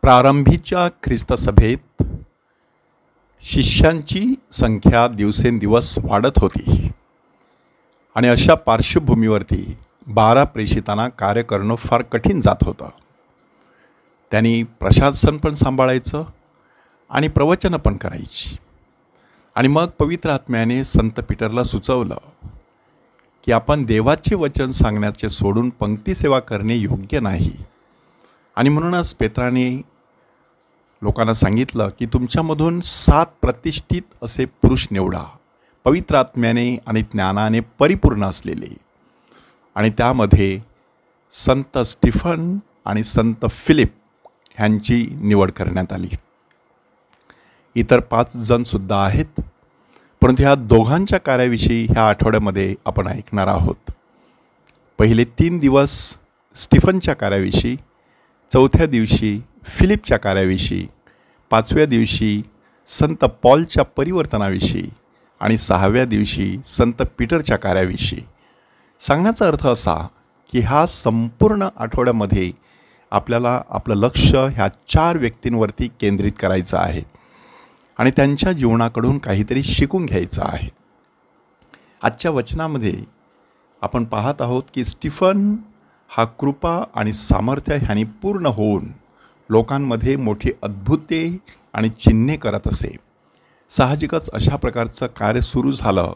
प्रारंभीच्या ख्रिस्त सभेत शिष्यांची संख्या दिवसेंदिवस वाढत होती आणि अशा पार्श्वभूमीवरती 12 प्रेषितांना कार्य करणं फार कठीण जात होतं. त्यांनी प्रशासन पण सांभाळायचं आणि प्रवचन पण करायची. आणि मग पवित्र आत्म्याने संत पीटरला सुचवलं की आपण देवाचे वचन सांगण्याचे सोडून पंक्ती सेवा करणे योग्य नाही. आणि म्हणूनच पेत्राने लोकांना सांगितलं की तुमच्यामधून 7 प्रतिष्ठित असे पुरुष निवडा, पवित्र आत्म्याने आणि ज्ञानाने परिपूर्ण असलेले. आणि त्यामध्ये संत स्टीफन आणि संत फिलिप ह्यांची निवड करण्यात आली. इतर 5 जणसुद्धा आहेत, परंतु ह्या दोघांच्या कार्याविषयी ह्या आठवड्यामध्ये आपण ऐकणार आहोत. पहिले 3 दिवस स्टीफनच्या कार्याविषयी, 4थ्या दिवशी फिलिपच्या कार्याविषयी, 5व्या दिवशी संत पॉलच्या परिवर्तनाविषयी आणि 6व्या दिवशी संत पीटरच्या कार्याविषयी. सांगण्याचा अर्थ असा की ह्या संपूर्ण आठवड्यामध्ये आपल्याला आपलं लक्ष ह्या 4 व्यक्तींवरती केंद्रित करायचं आहे आणि त्यांच्या जीवनाकडून काहीतरी शिकून घ्यायचं आहे. आजच्या वचनामध्ये आपण पाहत आहोत की स्टीफन हा कृपा आणि सामर्थ्य ह्याने पूर्ण होऊन लोकांमध्ये मोठी अद्भुते आणि चिन्हे करत असे. साहजिकच अशा प्रकारचं कार्य सुरू झालं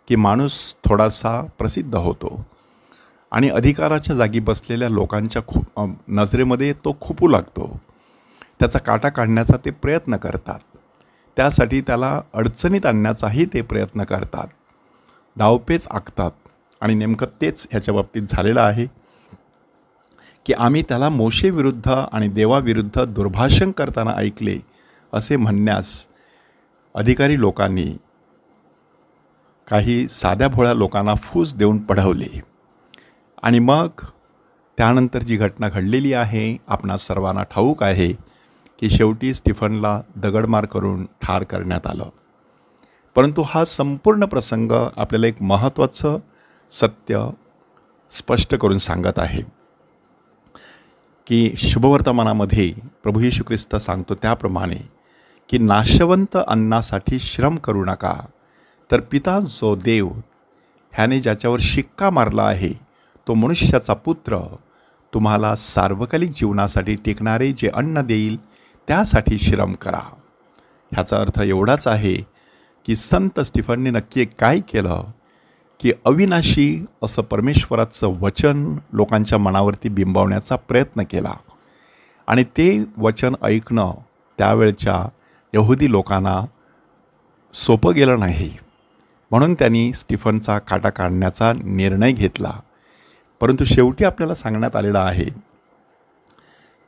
की माणूस थोडासा प्रसिद्ध होतो आणि अधिकाराच्या जागी बसलेल्या लोकांच्या नजरेमध्ये तो खुपू लागतो. त्याचा काटा काढण्याचा ते प्रयत्न करतात, त्यासाठी त्याला अडचणीत आणण्याचाही ते प्रयत्न करतात, डावपेच आखतात. आणि नेमकं तेच ह्याच्या बाबतीत झालेलं आहे की आम्ही त्याला मोशेविरुद्ध आणि देवाविरुद्ध दुर्भाषण करताना ऐकले असे म्हणण्यास अधिकारी लोकांनी काही साध्या भोळ्या लोकांना फूस देऊन पढवले. आणि मग त्यानंतर जी घटना घडलेली आहे आपणा सर्वांना ठाऊक आहे की शेवटी स्टीफनला दगडमार करून ठार करण्यात आलं. परंतु हा संपूर्ण प्रसंग आपल्याला एक महत्त्वाचं सत्य स्पष्ट करून सांगत आहे की शुभवर्तमानामध्ये प्रभू येशू ख्रिस्त सांगतो त्याप्रमाणे की नाशवंत अन्नासाठी श्रम करू नका, तर पिता जो देव ह्याने ज्याच्यावर शिक्का मारला आहे तो मनुष्याचा पुत्र तुम्हाला सार्वकालिक जीवनासाठी टिकणारे जे अन्न देईल त्यासाठी श्रम करा. ह्याचा अर्थ एवढाच आहे की संत स्टीफनने नक्की काय केलं की अविनाशी असं परमेश्वराचं वचन लोकांच्या मनावरती बिंबवण्याचा प्रयत्न केला. आणि ते वचन ऐकणं त्यावेळच्या यहुदी लोकांना सोपं गेलं नाही, म्हणून त्यांनी स्टीफनचा काटा काढण्याचा निर्णय घेतला. परंतु शेवटी आपल्याला सांगण्यात आलेलं आहे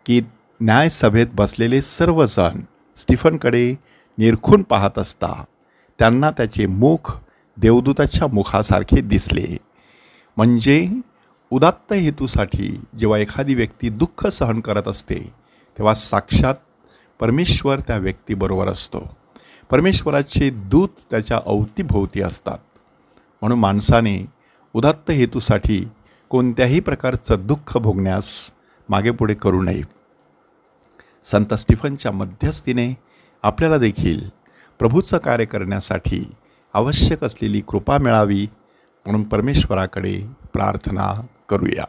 की न्यायसभेत बसलेले सर्वजण स्टीफनकडे निरखून पाहत असता त्यांना त्याचे मुख देवदूताच्या मुखासारखे दिसले. म्हणजे उदात्त हेतूसाठी जेव्हा एखादी व्यक्ती दुःख सहन करत असते तेव्हा साक्षात परमेश्वर त्या व्यक्तीबरोबर असतो. परमेश्वराचे दूत त्याच्या अवतीभोवती असतात. म्हणून माणसाने उदात्त हेतूसाठी कोणत्याही प्रकारचं दुःख भोगण्यास मागेपुढे करू नये. संत स्टीफनच्या मध्यस्थीने आपल्याला देखील प्रभूचं कार्य करण्यासाठी आवश्यक असलेली कृपा मिळावी, म्हणून परमेश्वराकडे प्रार्थना करूया.